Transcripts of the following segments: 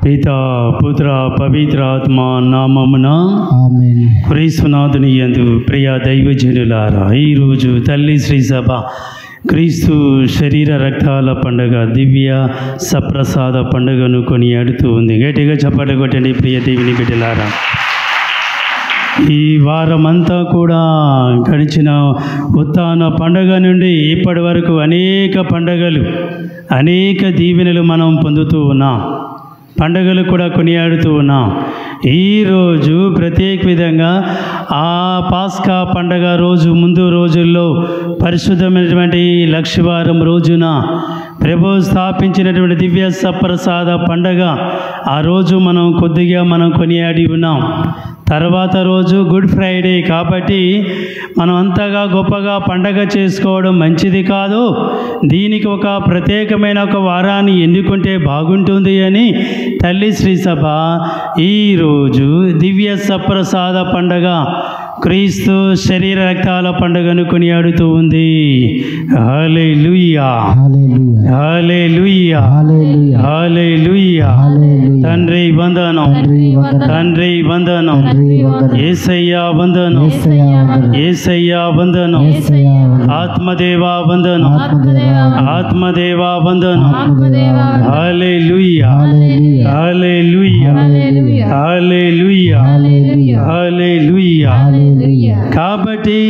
పితా పుత్ర పవిత్రాత్మ నామమున ఆమేన్. క్రీస్తునాథుని యందు ప్రియ దైవజనులారా, ఈరోజు తల్లి శ్రీ సభ క్రీస్తు శరీర రక్తాల పండుగ దివ్య సప్రసాద పండుగను కొనియాడుతూ ఉంది. గట్టిగా చప్పట్లు కొట్టండి ప్రియ దేవుని బిడ్డలారా. ఈ వారమంతా కూడా గడిచిన ఉత్థాన పండుగ నుండి ఇప్పటి వరకు అనేక పండుగలు, అనేక దీవెనలు మనం పొందుతూ ఉన్నాం. పండుగలు కూడా కొనియాడుతూ ఉన్నాం. ఈరోజు ప్రత్యేక విధంగా ఆ పాస్కా పండగ రోజు ముందు రోజుల్లో పరిశుద్ధమైనటువంటి లక్షవారం రోజున ప్రభు స్థాపించినటువంటి దివ్య సప్రసాద పండగ ఆ రోజు మనం కొద్దిగా కొనియాడి ఉన్నాం. తర్వాత రోజు గుడ్ ఫ్రైడే కాబట్టి మనం అంతగా గొప్పగా పండగ చేసుకోవడం మంచిది కాదు. దీనికి ఒక ప్రత్యేకమైన ఒక వారాన్ని ఎన్నుకుంటే బాగుంటుంది అని తల్లి శ్రీ సభ ఈరోజు దివ్య సప్రసాద పండగ క్రీస్తు శరీర రక్తాల పండుగను కొనియాడుతూ ఉంది. హల్లెలూయా, హల్లెలూయా, హల్లెలూయా. తండ్రి వందనం, తండ్రి వందనం, యేసయ్యా వందనం, యేసయ్యా వందనం, ఆత్మదేవా వందనం, ఆత్మదేవా వందనం. హల్లెలూయా, హల్లెలూయా, హల్లెలూయా, హల్లెలూయా. కాబట్టి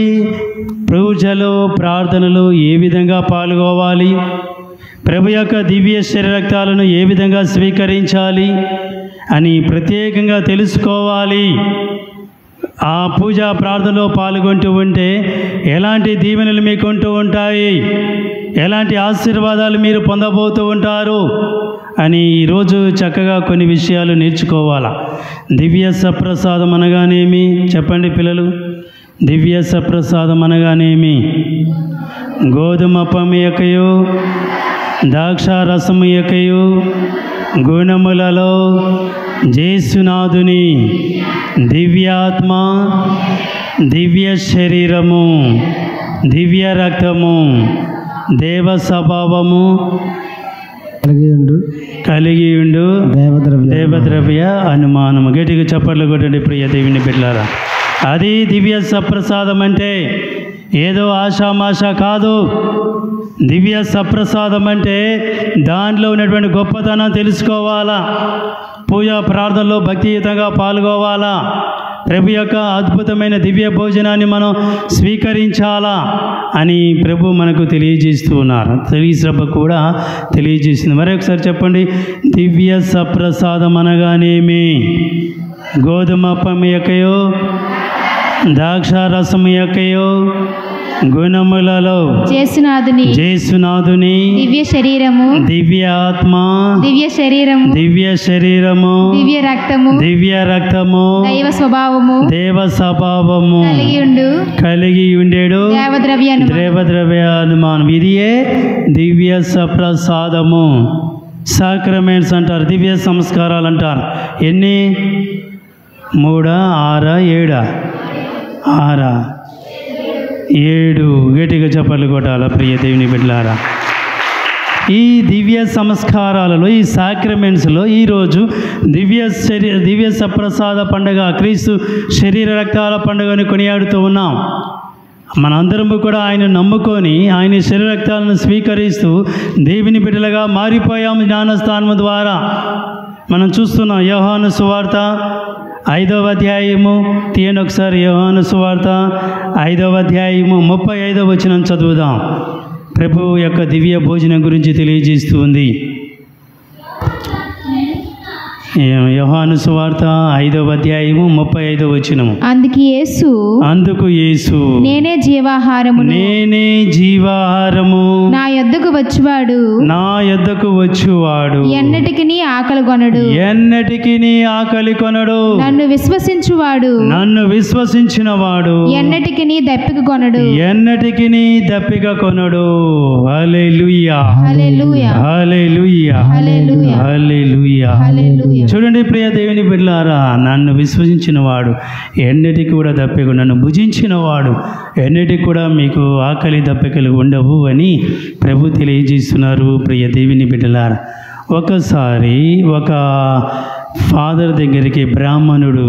పూజలో ప్రార్థనలు ఏ విధంగా పాల్గొవాలి, ప్రభు యొక్క దివ్య శరీరక్తాలను ఏ విధంగా స్వీకరించాలి అని ప్రత్యేకంగా తెలుసుకోవాలి. ఆ పూజా ప్రార్థనలో పాల్గొంటూ ఉంటే ఎలాంటి దీవెనలు మీకు ఉంటూ ఉంటాయి, ఎలాంటి ఆశీర్వాదాలు మీరు పొందబోతూ ఉంటారు అని ఈరోజు చక్కగా కొన్ని విషయాలు నేర్చుకోవాలా. దివ్య సప్రసాదం అనగానేమి చెప్పండి పిల్లలు? దివ్య సప్రసాదం అనగానేమి? గోధుమ పమ్మ యొక్కయు ద్రాక్ష రసము యొక్కయు గుణములలో జేసునాథుని దివ్యాత్మ, దివ్య శరీరము, దివ్య రక్తము, దేవ స్వభావము కలిగి ఉండు దేవద్రవ్య అనుమానము. గట్టిగా చప్పట్లు కొట్టండి ప్రియ దేవుని బిడ్డలారా. అది దివ్య సప్రసాదం అంటే ఏదో ఆషామాష కాదు. దివ్య సప్రసాదం అంటే దాంట్లో ఉన్నటువంటి గొప్పతనం తెలుసుకోవాలా, పూజా ప్రార్థనలో భక్తియుతంగా పాల్గొవాలా, ప్రభు యొక్క అద్భుతమైన దివ్య భోజనాన్ని మనం స్వీకరించాలా అని ప్రభు మనకు తెలియజేస్తూ ఉన్నారు. తెలియసభ కూడా తెలియజేసింది. మరొకసారి చెప్పండి, దివ్య సప్రసాదం అనగానేమి? గోధుమ పమ్మ యొక్కయో ద్రాక్ష రసము యొక్కయో గుణములలో జేసునాథుని దివ్య శరీరము, దివ్య ఆత్మ, దివ్య శరీరము, దివ్య శరీరము, దివ్య రక్తము, దివ్య రక్తము, దైవ స్వభావము, దేవ స్వభావము కలిగి ఉండేడు దేవద్రవ్య అనుమానం. ఇదియే దివ్య సప్రసాదము. సాక్రమెంట్స్ అంటారు, దివ్య సంస్కారాలు అంటారు. ఎన్ని? 3, 6, 7? 6, 7. గట్టిగా చప్పట్లు కొట్టాల ప్రియ దేవుని బిడ్డలారా. ఈ దివ్య సంస్కారాలలో, ఈ సాక్రమెంట్స్లో ఈరోజు దివ్య సప్రసాద పండుగ క్రీస్తు శరీర రక్తాల పండుగను కొనియాడుతూ ఉన్నాం. మనందరము కూడా ఆయన నమ్ముకొని ఆయన శరీర రక్తాలను స్వీకరిస్తూ దేవుని బిడ్డలుగా మారిపోయాము జ్ఞానస్థానము ద్వారా. మనం చూస్తున్నాం యోహాను సువార్త 5వ అధ్యాయము తీయండి ఒకసారి. యోహాను సువార్త 5వ అధ్యాయము 35వ వచనం చదువుదాం. ప్రభు యొక్క దివ్య భోజనం గురించి తెలియజేస్తూ ఉంది. యోహాను సువార్త 5వ అధ్యాయము 35వ వచనము. అందుకు యేసు నేనే జీవాహారము, నా యొద్దకు వచ్చువాడు ఎన్నటికిని ఆకలి కొనడు, నన్ను విశ్వసించినవాడు ఎన్నటికిని దప్పిక కొనడు. హల్లెలూయా, హల్లెలూయా, హల్లెలూయా, హల్లెలూయా, హల్లెలూయా. చూడండి ప్రియ దేవుని బిడ్డలారా, నన్ను విశ్వసించిన వాడు ఎన్నటికి కూడా దప్పిక, నన్ను భుజించిన వాడు ఎన్నటికి కూడా మీకు ఆకలి దప్పికలు ఉండవు అని ప్రభు తెలియజేస్తున్నారు. ప్రియ దేవుని బిడ్డలారా, ఒకసారి ఒక ఫాదర్ దగ్గరికి బ్రాహ్మణుడు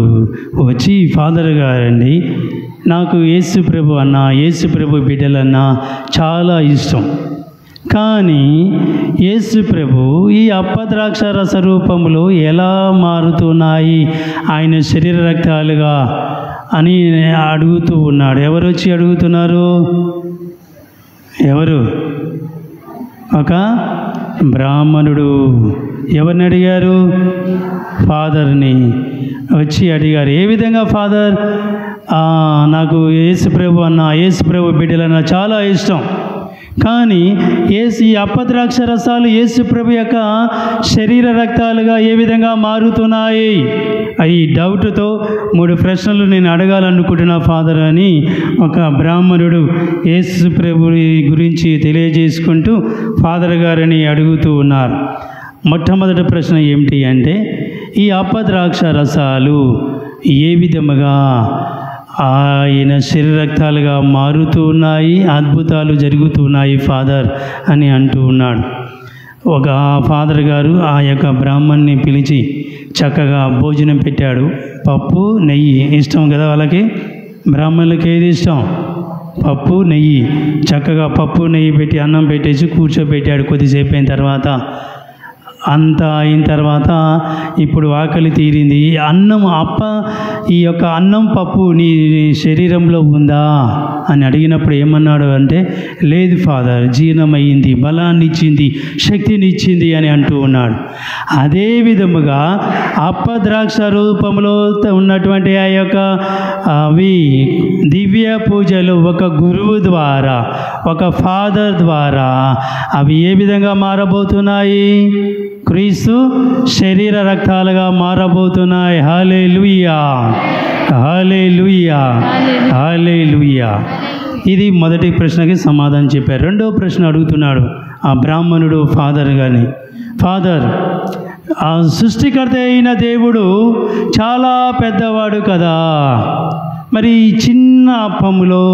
వచ్చి, ఫాదర్ గారండి, నాకు యేసు ప్రభు అన్న, యేసు ప్రభు బిడ్డలన్నా చాలా ఇష్టం, కానీ యేసు ప్రభు ఈ అప్పద్రాక్ష రస రూపంలో ఎలా మారుతున్నాయి ఆయన శరీర రక్తాలుగా అని అడుగుతూ ఉన్నాడు. ఎవరు వచ్చి అడుగుతున్నారు? ఎవరు? ఒక బ్రాహ్మణుడు. ఎవరిని అడిగారు? ఫాదర్ని వచ్చి అడిగారు. ఏ విధంగా ఫాదర్? నాకు యేసు ప్రభు అన్న, యేసు ప్రభు బిడ్డలన్న చాలా ఇష్టం, కానీ ఈ అప్పద్రాక్ష రసాలు యేసు ప్రభు యొక్క శరీర రక్తాలుగా ఏ విధంగా మారుతున్నాయి? ఈ డౌట్తో 3 ప్రశ్నలు నేను అడగాలనుకుంటున్నా ఫాదర్ అని ఒక బ్రాహ్మణుడు యేసు ప్రభు గురించి తెలియజేసుకుంటూ ఫాదర్ గారిని అడుగుతూ ఉన్నారు. మొట్టమొదటి ప్రశ్న ఏమిటి అంటే, ఈ అప్పద్రాక్ష రసాలు ఏ విధముగా ఆయన శరీర రక్తాలుగా మారుతూ ఉన్నాయి, అద్భుతాలు జరుగుతున్నాయి ఫాదర్ అని అంటూ ఉన్నాడు. ఒక ఫాదర్ గారు ఆ యొక్క బ్రాహ్మణ్ణి పిలిచి చక్కగా భోజనం పెట్టాడు. పప్పు నెయ్యి ఇష్టం కదా వాళ్ళకి, బ్రాహ్మణులకి ఏది ఇష్టం? పప్పు నెయ్యి. చక్కగా పప్పు నెయ్యి పెట్టి అన్నం పెట్టేసి కూర్చోబెట్టాడు. కొద్దిసేపు అయిన తర్వాత, అంతా అయిన తర్వాత ఇప్పుడు ఆకలి తీరింది. ఈ యొక్క అన్నం పప్పు నీ శరీరంలో ఉందా అని అడిగినప్పుడు ఏమన్నాడు అంటే, లేదు ఫాదర్, జీర్ణమయ్యింది, బలాన్ని ఇచ్చింది, శక్తిని ఇచ్చింది అని అంటూ ఉన్నాడు. అదే విధముగా అప్పద్రాక్ష రూపంలో ఉన్నటువంటి ఆ యొక్క అవి దివ్య పూజలు ఒక గురువు ద్వారా, ఒక ఫాదర్ ద్వారా అవి ఏ విధంగా మారబోతున్నాయి? క్రీస్తు శరీర రక్తాలుగా మారబోతున్నాయి. హల్లెలూయా, హల్లెలూయా, హల్లెలూయా. ఇది మొదటి ప్రశ్నకి సమాధానం చెప్పారు. రెండో ప్రశ్న అడుగుతున్నాడు ఆ బ్రాహ్మణుడు ఫాదర్ గారిని. ఫాదర్, ఆ సృష్టికర్త అయిన దేవుడు చాలా పెద్దవాడు కదా, మరి ఈ చిన్న అప్పములో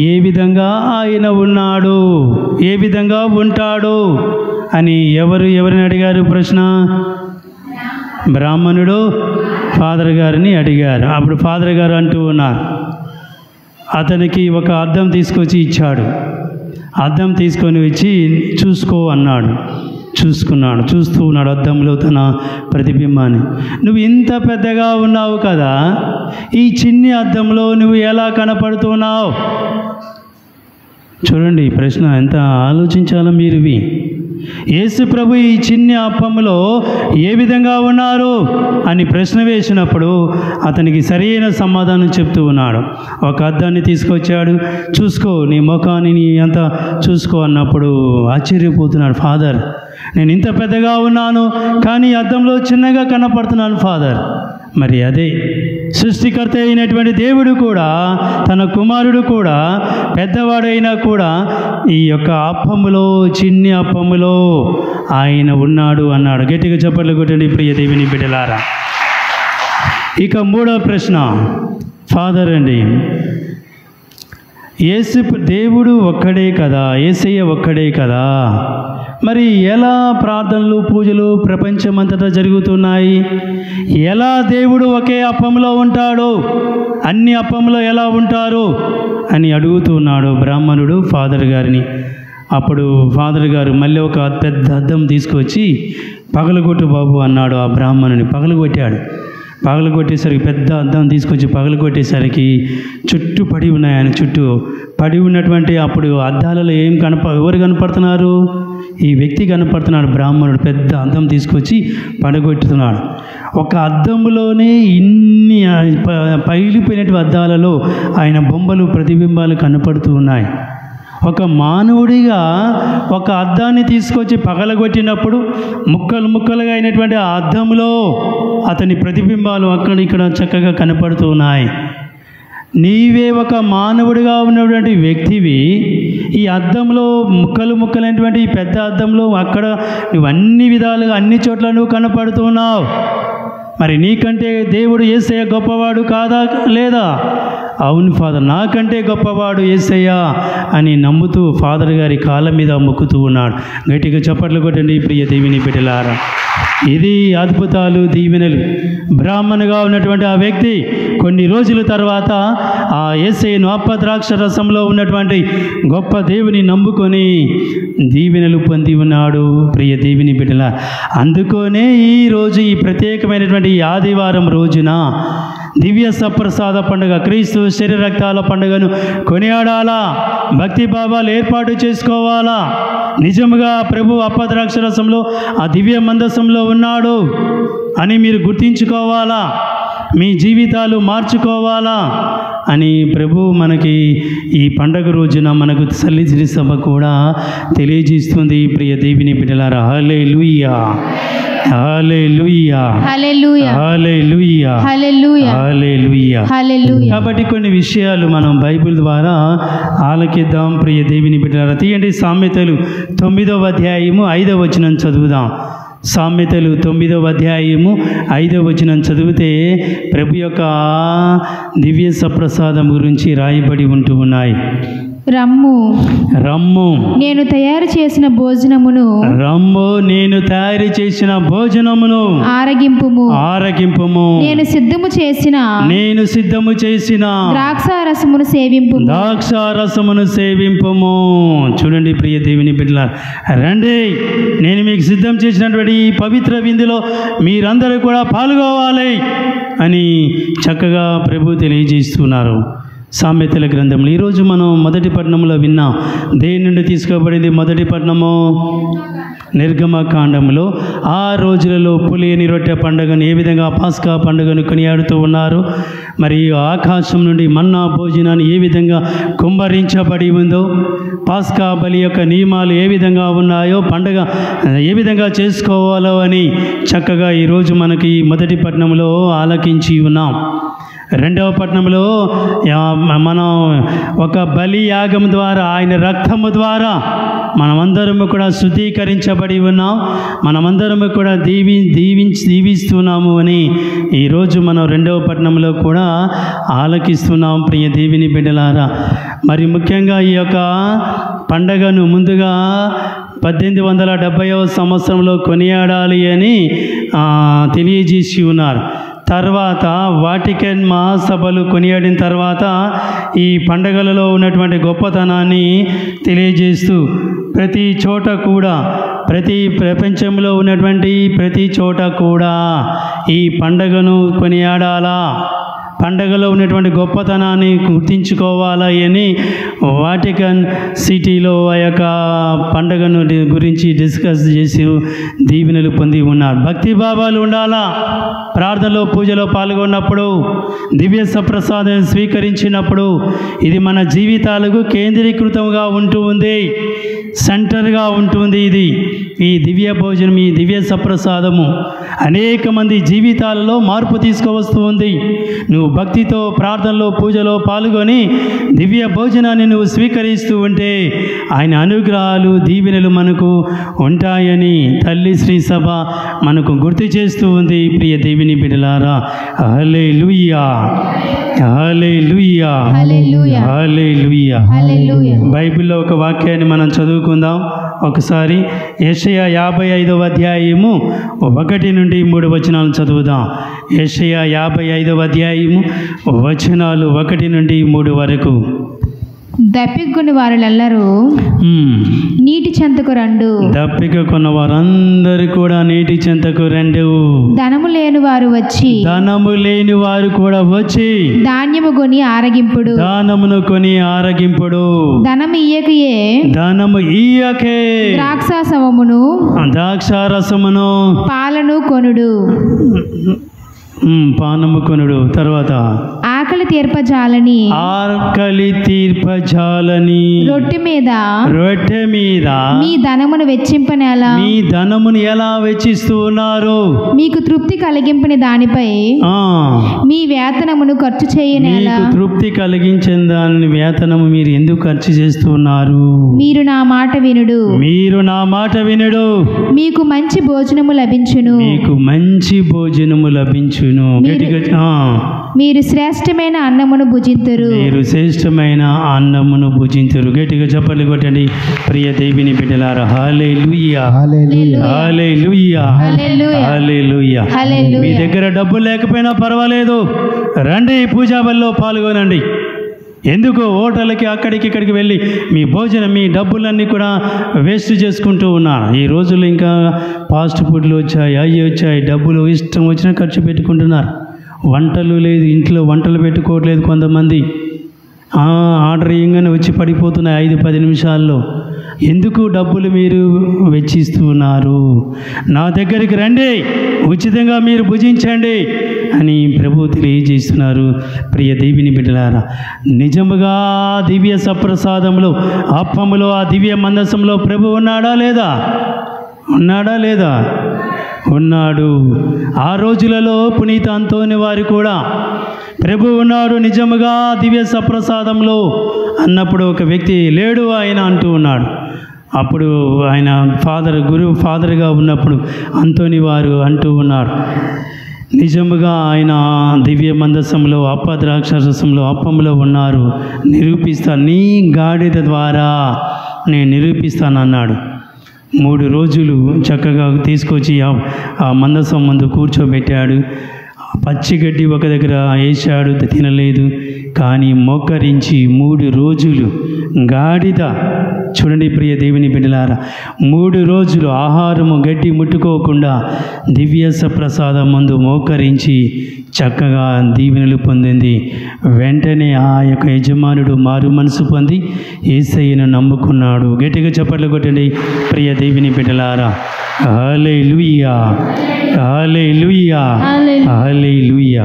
ఏ విధంగా ఆయన ఉన్నాడు, ఏ విధంగా ఉంటాడు అని ఎవరిని అడిగారు ప్రశ్న? బ్రాహ్మణుడు ఫాదర్ గారిని అడిగారు. అప్పుడు ఫాదర్ గారు అంటూ ఉన్నారు, అతనికి ఒక అద్దం తీసుకొచ్చి ఇచ్చాడు. అద్దం తీసుకొని వచ్చి చూసుకో అన్నాడు. చూసుకున్నాడు. చూస్తూ ఉన్నాడు అద్దంలో తన ప్రతిబింబాన్ని. నువ్వు ఇంత పెద్దగా ఉన్నావు కదా, ఈ చిన్ని అద్దంలో నువ్వు ఎలా కనపడుతున్నావు? చూడండి ప్రశ్న, ఎంత ఆలోచించాలో మీరు. యేసు ప్రభు ఈ చిన్ని అప్పంలో ఏ విధంగా ఉన్నారు అని ప్రశ్న వేసినప్పుడు అతనికి సరైన సమాధానం చెప్తూ ఉన్నాడు. ఒక అద్దాన్ని తీసుకొచ్చాడు. చూసుకో, నీ ముఖాన్ని నీ అంతా చూసుకో అన్నప్పుడు ఆశ్చర్యపోతున్నాడు. ఫాదర్, నేను ఇంత పెద్దగా ఉన్నాను, కానీ అద్దంలో చిన్నగా కనపడుతున్నాను ఫాదర్. మరి అదే సృష్టికర్త అయినటువంటి దేవుడు కూడా, తన కుమారుడు కూడా పెద్దవాడైనా కూడా ఈ యొక్క అప్పములో, చిన్ని అప్పములో ఆయన ఉన్నాడు అన్నాడు. గట్టిగా చప్పట్లు కొట్టండి ప్రియ దేవుని బిడ్డలారా. ఇక మూడవ ప్రశ్న, ఫాదర్ అండి, యేసు దేవుడు ఒక్కడే కదా, యేసయ్య ఒక్కడే కదా, మరి ఎలా ప్రార్థనలు పూజలు ప్రపంచమంతటా జరుగుతున్నాయి? ఎలా దేవుడు ఒకే అప్పంలో ఉంటాడు, అన్ని అప్పంలో ఎలా ఉంటారు అని అడుగుతున్నాడు బ్రాహ్మణుడు ఫాదర్ గారిని. అప్పుడు ఫాదర్ గారు మళ్ళీ ఒక పెద్ద అద్దం తీసుకొచ్చి పగలగొట్టు బాబు అన్నాడు. ఆ బ్రాహ్మణుని పగలగొట్టాడు. పగలగొట్టేసరికి పెద్ద అద్దం తీసుకొచ్చి పగలగొట్టేసరికి చుట్టూ పడి ఉన్నాయి. ఆయన చుట్టూ పడి ఉన్నటువంటి అప్పుడు అద్దాలలో ఎవరు కనపడుతున్నారు? ఈ వ్యక్తి కనపడుతున్నాడు. బ్రాహ్మణుడు పెద్ద అద్దం తీసుకొచ్చి పడగొట్టుతున్నాడు. ఒక అద్దంలోనే ఇన్ని పగిలిపోయినటువంటి అద్దాలలో ఆయన బొమ్మలు, ప్రతిబింబాలు కనపడుతూ ఉన్నాయి. ఒక మానవుడిగా ఒక అద్దాన్ని తీసుకొచ్చి పగలగొట్టినప్పుడు ముక్కలు ముక్కలుగా అయినటువంటి ఆ అద్దంలో అతని ప్రతిబింబాలు అక్కడ ఇక్కడ చక్కగా కనపడుతూ ఉన్నాయి. నీవే ఒక మానవుడిగా ఉన్నటువంటి వ్యక్తివి, ఈ అద్దంలో ముక్కలు ముక్కలైనటువంటి ఈ పెద్ద అద్దంలో అక్కడ నువ్వు అన్ని విధాలుగా అన్ని చోట్ల నువ్వు కనపడుతున్నావు. మరి నీకంటే దేవుడు యేసయ్య గొప్పవాడు కాదా లేదా అవును ఫాదర్, నాకంటే గొప్పవాడు యేసయ్యా అని నమ్ముతూ ఫాదర్ గారి కాళ్ళ మీద మొక్కుతూ ఉన్నాడు. గట్టిగా చప్పట్లు కొట్టండి ప్రియ దేవుని బిడ్డలారా. ఇది అద్భుతాలు, దీవెనలు. బ్రాహ్మణుగా ఉన్నటువంటి ఆ వ్యక్తి కొన్ని రోజుల తర్వాత ఆ యేసయ్యను అప్పద్రాక్ష రసంలో ఉన్నటువంటి గొప్ప దేవుని నమ్ముకొని దీవెనలు పొంది ఉన్నాడు ప్రియ దేవుని బిడ్డల. అందుకోనే ఈరోజు ఈ ప్రత్యేకమైనటువంటి ఈ ఆదివారం రోజున దివ్య సప్రసాద పండుగ, క్రీస్తు శరీర రక్తాల పండుగను కొనియాడాలా, భక్తి భావాలు ఏర్పాటు చేసుకోవాలా. నిజంగా ప్రభు అప్పద్రాక్షరసంలో ఆ దివ్య మందసంలో ఉన్నాడు అని మీరు గుర్తించుకోవాలా, మీ జీవితాలు మార్చుకోవాలా అని ప్రభు మనకి ఈ పండగ రోజున మనకు తల్లి శ్రీ సభ కూడా తెలియజేస్తుంది ప్రియ దేవుని బిడ్డలారా. హల్లెలూయా, హల్లెలూయా, హల్లెలూయా, హల్లెలూయా, హల్లెలూయా, హల్లెలూయా. హల్లెలూయా. కాబట్టి కొన్ని విషయాలు మనం బైబిల్ ద్వారా ఆలకిద్దాం ప్రియ దేవుని బిడ్డలారా. తీయండి సామెతలు 9వ అధ్యాయము 5వ వచనం చదువుదాం. సామెతలు 9వ అధ్యాయము 5వ వచనం చదివితే ప్రభు యొక్క దివ్య సప్రసాదం గురించి రాయబడి ఉంటూ ఉన్నాయి. రమ్ము, రమ్ము, నేను తయారు చేసిన భోజనమును, రమ్ము, నేను తయారు చేసిన భోజనమును ఆరగింపుము, ఆరగింపుము, నేను సిద్ధము చేసిన, నేను సిద్ధము చేసిన ద్రాక్షారసమును సేవింపు, ద్రాక్షారసమును సేవింపుము. చూడండి ప్రియ దేవుని బిడ్డలారా, రండి, నేను మీకు సిద్ధం చేసినటువంటి ఈ పవిత్ర విందులో మీరందరూ కూడా పాల్గొవాలి అని చక్కగా ప్రభు తెలియజేస్తున్నారు. సామెతల గ్రంథంలో ఈరోజు మనం మొదటి పట్టణంలో విన్నాం. దేని నుండి తీసుకోబడింది మొదటి పట్టణము? నిర్గమకాండంలో ఆ రోజులలో పులియని రొట్టె పండుగను ఏ విధంగా పాస్కా పండుగను కొనియాడుతూ ఉన్నారు, మరియు ఆకాశం నుండి మన్నా భోజనాన్ని ఏ విధంగా కుమ్మరించబడి ఉందో, పాస్కా బలి యొక్క నియమాలు ఏ విధంగా ఉన్నాయో, పండుగ ఏ విధంగా చేసుకోవాలో అని చక్కగా ఈరోజు మనకి మొదటి పట్టణంలో ఆలకించి ఉన్నాం. రెండవ పట్టణంలో మనం ఒక బలి యాగం ద్వారా, ఆయన రక్తము ద్వారా మనమందరము కూడా శుద్ధీకరించబడి ఉన్నాం, మనమందరము కూడా దీవిస్తున్నాము అని ఈరోజు మనం రెండవ పట్టణంలో కూడా ఆలకిస్తున్నాం ప్రియ దేవుని బిడ్డలారా. మరి ముఖ్యంగా ఈ యొక్క పండగను ముందుగా 1870వ సంవత్సరంలో కొనియాడాలి అని తెలియజేసి ఉన్నారు. తర్వాత వాటికన్ మహాసభలు కొనియాడిన తర్వాత ఈ పండగలలో ఉన్నటువంటి గొప్పతనాన్ని తెలియజేస్తూ ప్రతి చోట కూడా, ప్రతి ప్రపంచంలో ఉన్నటువంటి ప్రతి చోట కూడా ఈ పండగను కొనియాడాలా, పండగలో ఉన్నటువంటి గొప్పతనాన్ని గుర్తించుకోవాలా అని వాటికన్ సిటీలో ఆ యొక్క పండగను గురించి డిస్కస్ చేసి దీవెనలు పొంది ఉన్నారు. భక్తి భావాలు ఉండాలా, ప్రార్థనలో పూజలో పాల్గొన్నప్పుడు, దివ్య సప్రసాదం స్వీకరించినప్పుడు ఇది మన జీవితాలకు కేంద్రీకృతంగా ఉంటూ ఉంది, సెంటర్గా ఉంటుంది. ఇది ఈ దివ్య భోజనం, ఈ దివ్య సప్రసాదము అనేక మంది జీవితాలలో మార్పు తీసుకువస్తూ ఉంది. నువ్వు భక్తితో ప్రార్థనలో పూజలో పాల్గొని దివ్య భోజనాన్ని నువ్వు స్వీకరిస్తూ ఉంటే ఆయన అనుగ్రహాలు దీవెనలు మనకు ఉంటాయని తల్లి శ్రీ సభ మనకు గుర్తు చేస్తూ ఉంది ప్రియ దేవుని బిడ్డలారా. హల్లెలూయా, హల్లెలూయా, హల్లెలూయా, హల్లెలూయా. హల్లెలూయా. బైబిల్లో ఒక వాక్యాన్ని మనం చదువుకుందాం ఒకసారి. యెషయా 55వ అధ్యాయము 1 నుండి 3 వచనాలు చదువుదాం. యెషయా 55వ అధ్యాయము వచనాలు 1 నుండి 3 వరకు. దప్పికొని వారులెల్లరూ నీటి చెంతకు రండు, దప్పిక కొన్న వారందరూ కూడా నీటి చెంతకు రండు. ధనము లేని వారు వచ్చి, ధనము లేని వారు కూడా వచ్చి ధాన్యము కొని ఆరగింపుడు, దానమును కొని ఆరగింపుడు. ధనము ఇయ్యకయే, దానము ఇయ్యకే ద్రాక్షాసవమును ద్రాక్షారసమును పాలను కొనుడు, పానము కొనుడు. తర్వాత ఆకలి తీర్పజాలని, ఆకలి తీర్పజాలని, రొట్టె మీద మీ ధనమును వెచ్చింపనేలా, మీ ధనమును ఎలా వెచ్చిస్తూ ఉన్నారు, మీకు తృప్తి కలిగింపని దానిపై మీ వేతనమును ఖర్చు చేయనేలా, మీకు తృప్తి కలిగించిన దాని వేతనము మీరు ఎందుకు ఖర్చు చేస్తూ ఉన్నారు? మీరు నా మాట వినుడు, మీరు నా మాట వినుడు, మీకు మంచి భోజనము లభించును, మీకు మంచి భోజనము లభించును. మీరు శ్రేష్టమైన శ్రేష్టమైన అన్నమును భుజింతురు. మీరు శ్రేష్టమైన అన్నమును భుజింతురు. గట్టిగా చప్పట్లు కొట్టండి ప్రియ దేవుని బిడ్డలారా. హల్లెలూయా, హల్లెలూయా, హల్లెలూయా. మీ దగ్గర డబ్బులు లేకపోయినా పర్వాలేదు, రండి పూజా బలిలో పాల్గొనండి. ఎందుకు హోటల్కి అక్కడికి ఇక్కడికి వెళ్ళి మీ భోజనం మీ డబ్బులన్నీ కూడా వేస్ట్ చేసుకుంటూ ఉన్నారు. ఈ రోజుల్లో ఇంకా ఫాస్ట్ ఫుడ్లు వచ్చాయి, అవి వచ్చాయి, డబ్బులు ఇష్టం వచ్చినా ఖర్చు పెట్టుకుంటున్నారు. వంటలు లేదు, ఇంట్లో వంటలు పెట్టుకోవట్లేదు కొంతమంది. ఆర్డర్ ఇవ్వగానే వచ్చి పడిపోతున్నాయి 5-10 నిమిషాల్లో. ఎందుకు డబ్బులు మీరు వెచ్చిస్తున్నారు? నా దగ్గరికి రండి, ఉచితంగా మీరు భుజించండి అని ప్రభు తెలియజేస్తున్నారు. ప్రియ దేవుని బిడ్డలారా, నిజముగా దివ్య సప్రసాదంలో అప్పములో ఆ దివ్య మందసంలో ప్రభు ఉన్నాడా లేదా? ఉన్నాడా లేదా? ఉన్నాడు. ఆ రోజులలో పునీత అంతోని వారు కూడా ప్రభు ఉన్నాడు నిజముగా దివ్య సప్రసాదంలో అన్నప్పుడు ఒక వ్యక్తి లేడు ఆయన అంటూ ఉన్నాడు. అప్పుడు ఆయన గురువు ఫాదర్గా ఉన్నప్పుడు అంతోని వారు అంటూ ఉన్నారు, నిజముగా ఆయన దివ్య మందసంలో ద్రాక్షరసంలో అప్పంలో ఉన్నారు, నిరూపిస్తాను, నీ గాడిద ద్వారా నేను నిరూపిస్తానన్నాడు. 3 రోజులు చక్కగా తీసుకొచ్చి ఆ మందసం ముందు కూర్చోబెట్టాడు. పచ్చిగడ్డి ఒక దగ్గర వేసాడు, తినలేదు. కానీ మోకరించి 3 రోజులు గాడిద, చూడండి ప్రియ దేవుని బిడ్డలారా, 3 రోజులు ఆహారము గడ్డి ముట్టుకోకుండా దివ్య ప్రసాదం ముందు మోకరించి చక్కగా దీవెనలు పొందింది. వెంటనే ఆ యొక్క యజమానుడు మారు మనసు పొంది యేసయ్యను నమ్ముకున్నాడు. గట్టిగా చప్పట్లు కొట్టండి ప్రియ దేవుని బిడ్డలారా. హల్లెలూయా, హల్లెలూయా, హల్లెలూయా.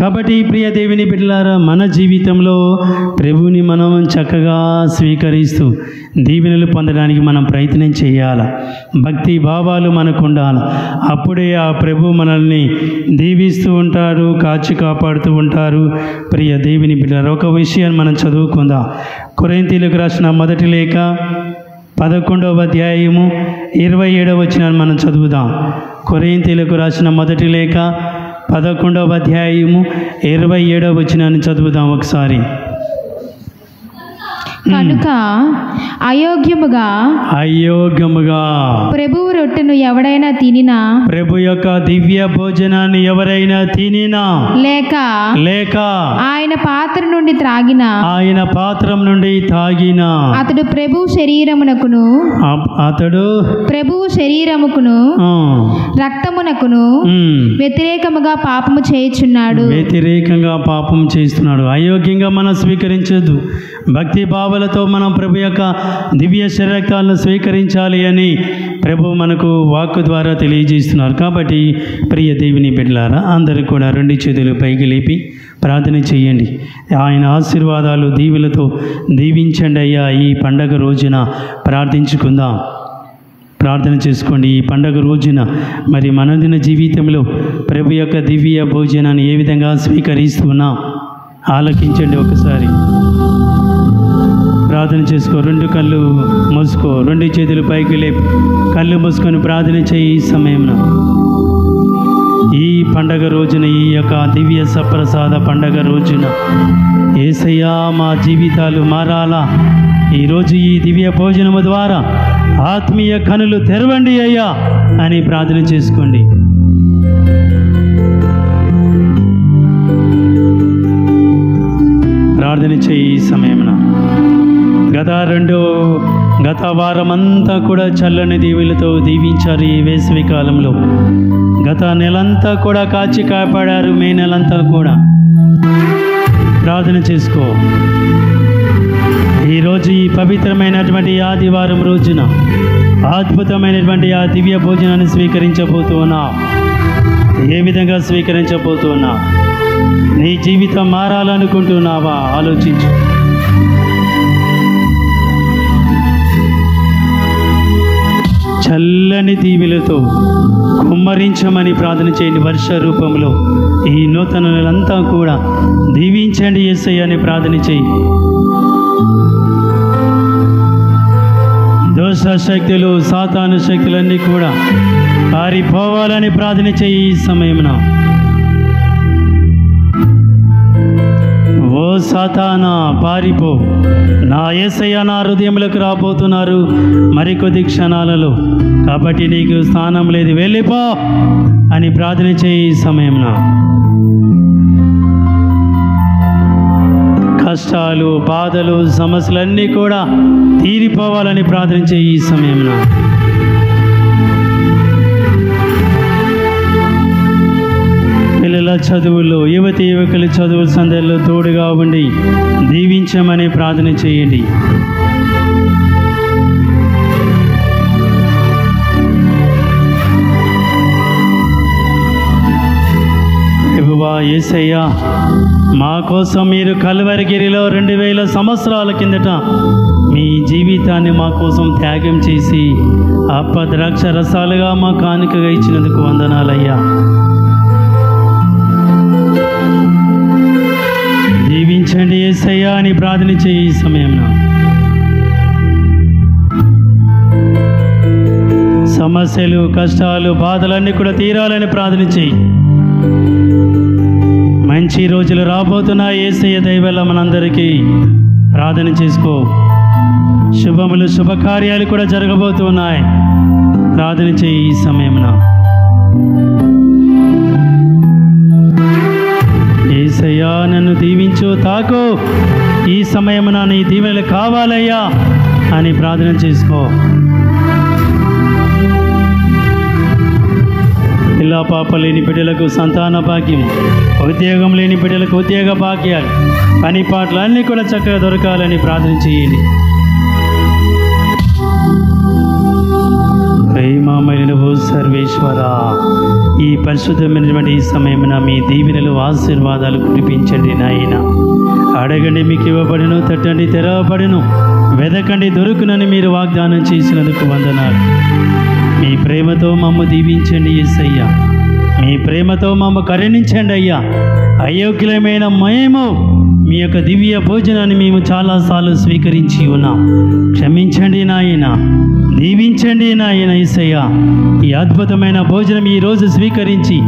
కాబట్టి ప్రియ దేవుని బిడ్డలారా, మన జీవితంలో ప్రభువుని మనం చక్కగా స్వీకరిస్తూ దీవెనలు పొందడానికి మనం ప్రయత్నం చేయాలి. భక్తి భావాలు మనకు ఉండాలి. అప్పుడే ఆ ప్రభు మనల్ని దీవిస్తూ ఉంటారు, కాచి కాపాడుతూ ఉంటారు. ప్రియ దేవుని బిడ్డలారా, ఒక విషయాన్ని మనం చదువుకుందాం. కొరింథీయులకు రాసిన మొదటి లేఖ 11వ అధ్యాయము 27వ వచనాన్ని మనం చదువుదాం. కొరింథీయులకు రాసిన మొదటి లేఖ 11వ అధ్యాయము 27వ వచనాన్ని చదువుదాం ఒకసారి. కనుక అయోగ్యముగా ప్రభువు రొట్టెను ఎవడైనా తినినా, ప్రభు యొక్క దివ్య భోజనాన్ని ఎవరైనా తినినా, లేక ఆయన పాత్ర నుండి తాగినా, అతడు ప్రభువు శరీరముకును రక్తమునకును వ్యతిరేకంగా పాపము చేస్తున్నాడు. అయోగ్యంగా మనం స్వీకరించదు. భక్తి భావాలతో మనం ప్రభు యొక్క దివ్య శరీరక్తాలను స్వీకరించాలి అని ప్రభు మనకు వాక్కు ద్వారా తెలియజేస్తున్నారు. కాబట్టి ప్రియ దేవుని బిడ్డలారా, అందరూ కూడా 2 చేతులు పైకి లేపి ప్రార్థన చేయండి. ఆయన ఆశీర్వాదాలు దీవులతో దీవించండి అయ్యా. ఈ పండగ రోజున ప్రార్థించుకుందాం, ప్రార్థన చేసుకోండి. ఈ పండగ రోజున మరి మనదిన జీవితంలో ప్రభు యొక్క దివ్య భోజనాన్ని ఏ విధంగా స్వీకరిస్తున్నాం ఆలకించండి. ఒకసారి ప్రార్థన చేసుకో. 2 కళ్ళు మూసుకో, 2 చేతులు పైకి లేపి కళ్ళు మూసుకొని ప్రార్థన చేయి. ఈ సమయంలో ఈ పండగ రోజున, ఈ యొక్క దివ్య సప్రసాద పండగ రోజున యేసయ్యా మా జీవితాలు మారాలా. ఈరోజు ఈ దివ్య భోజనము ద్వారా ఆత్మీయ కనులు తెరవండి అయ్యా అని ప్రార్థన చేసుకోండి. ప్రార్థన చేయి ఈ సమయంలో. గత వారమంతా కూడా చల్లని దీవులతో దీవించారు. ఈ వేసవి కాలంలో గత నెలంతా కూడా కాచి కాపాడారు. మే నెలంతా కూడా ప్రార్థన చేసుకో. ఈరోజు ఈ పవిత్రమైనటువంటి ఆదివారం రోజున అద్భుతమైనటువంటి ఆ దివ్య భోజనాన్ని స్వీకరించబోతున్నా. ఏ విధంగా స్వీకరించబోతున్నా? నీ జీవితం మారాలనుకుంటున్నావా? ఆలోచించు. చల్లని దీవెలతో కుమ్మరించమని ప్రార్థన చేయండి. వర్ష రూపంలో ఈ నూతన నెలంతా కూడా దీవించండి యేసయ్య అని ప్రార్థన చేయి. దోష శక్తులు, సాతాను శక్తులన్నీ కూడా పారిపోవాలని ప్రార్థన చేయి. ఈ సమయమున ఓ సాతానా పారిపో, నా యేసయ్య నా హృదయంలోకి రాబోతున్నారు మరికొద్ది క్షణాలలో, కాబట్టి నీకు స్థానం లేదు, వెళ్ళిపో అని ప్రార్థన చేయి. ఈ సమయంన కష్టాలు, బాధలు, సమస్యలన్నీ కూడా తీరిపోవాలని ప్రార్థన చేయి. ఈ సమయంన పిల్లల చదువుల్లో, యువతి యువకుల చదువుల సందర్భంలో తోడుగా ఉండి దీవించమని ప్రార్థన చేయండి. ప్రభువా యేసయ్యా, మా కోసం మీరు కల్వరిగిరిలో 2000 సంవత్సరాల కిందట మీ జీవితాన్ని మా కోసం త్యాగం చేసి అప్పద్రాక్ష రసాలుగా మా కానుకగా ఇచ్చినందుకు వందనాలయ్యా. దీవించండి యేసయ్యా అని ప్రార్థన చేయి. ఈ సమయంలో సమస్యలు, కష్టాలు, బాధలన్నీ కూడా తీరాలని ప్రార్థన చేయి. మంచి రోజులు రాబోతున్నాయి. యేసయ్య దయ వల్ల మనందరికీ ప్రార్థన చేసుకో. శుభములు, శుభకార్యాలు కూడా జరగబోతున్నాయి. ప్రార్థన చేయి. ఈ సమయంలో యేసయ్యా నన్ను దీవించు, తాకు, ఈ సమయమున నీ దీవెనలు కావాలయ్యా అని ప్రార్థన చేసుకో. పిల్ల పాప లేని బిడ్డలకు సంతాన భాగ్యం, ఉద్యోగం లేని బిడ్డలకు ఉద్యోగ భాగ్యాలు, పని పాటలు అన్నీ కూడా చక్కగా దొరకాలని ప్రార్థన చేయండి. ప్రేమమైనవు సర్వేశ్వర, ఈ పరిశుద్ధమైనటువంటి ఈ సమయమున మీ దీవెనలు, ఆశీర్వాదాలు కురిపించండి నాయన. అడగండి మీకు ఇవ్వబడును, తట్టండి తెరవబడును, వెదకండి దొరుకునని మీరు వాగ్దానం చేసినందుకు వందనాలు. మీ ప్రేమతో మమ్మ దీవించండి యేసయ్యా, మీ ప్రేమతో మమ్మ కరుణించండి అయ్యా. అయోగ్యులమైన మేము మీ యొక్క దివ్య భోజనాన్ని మేము చాలాసార్లు స్వీకరించి ఉన్నాం. క్షమించండి నాయన, దీవించండి నాయన యేసయ్యా. ఈ అద్భుతమైన భోజనం ఈరోజు స్వీకరించి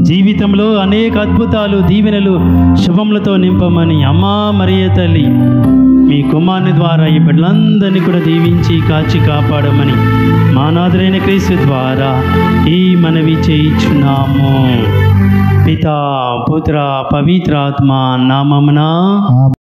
జీవితంలో అనేక అద్భుతాలు, దీవెనలు, శుభములతో నింపమని అమ్మా మరియ తల్లి మీ కుమారుని ద్వారా ఈ బిడ్డలందరినీ కూడా దీవించి కాచి కాపాడమని మా నాథుడైన క్రీస్తు ద్వారా ఈ మనవి చేయించున్నాము. పితా, పుత్ర, పవిత్రాత్మ నామమున.